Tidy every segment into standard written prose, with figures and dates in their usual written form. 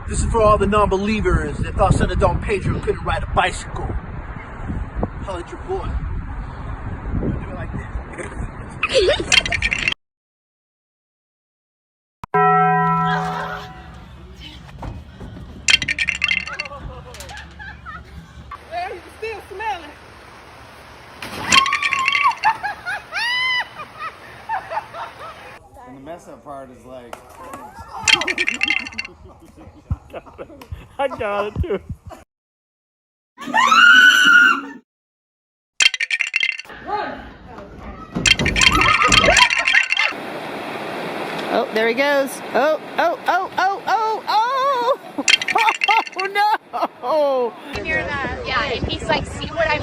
This is for all the non-believers that thought Son of Don Pedro couldn't ride a bicycle. Holla at your boy. Do it like this. Well, you can still smell it. And the mess up part is like. I got it too. Oh, there he goes. Oh, oh, oh, oh, oh, oh! Oh no! Hear that? Yeah, and he's like, see what I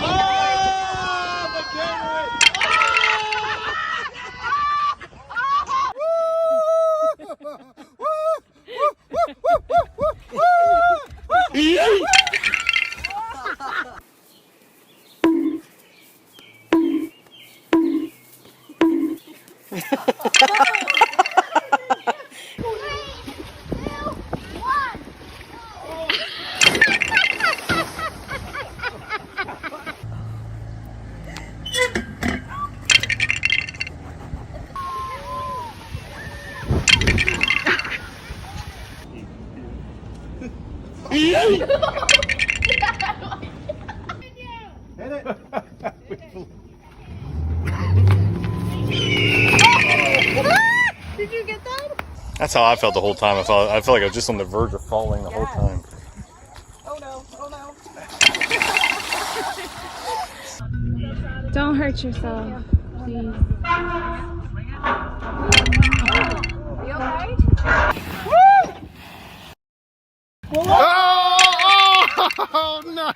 Did you get that? That's how I felt the whole time. I felt like I was just on the verge of falling the whole time. Oh no, oh no. Don't hurt yourself, please. You okay? Oh no!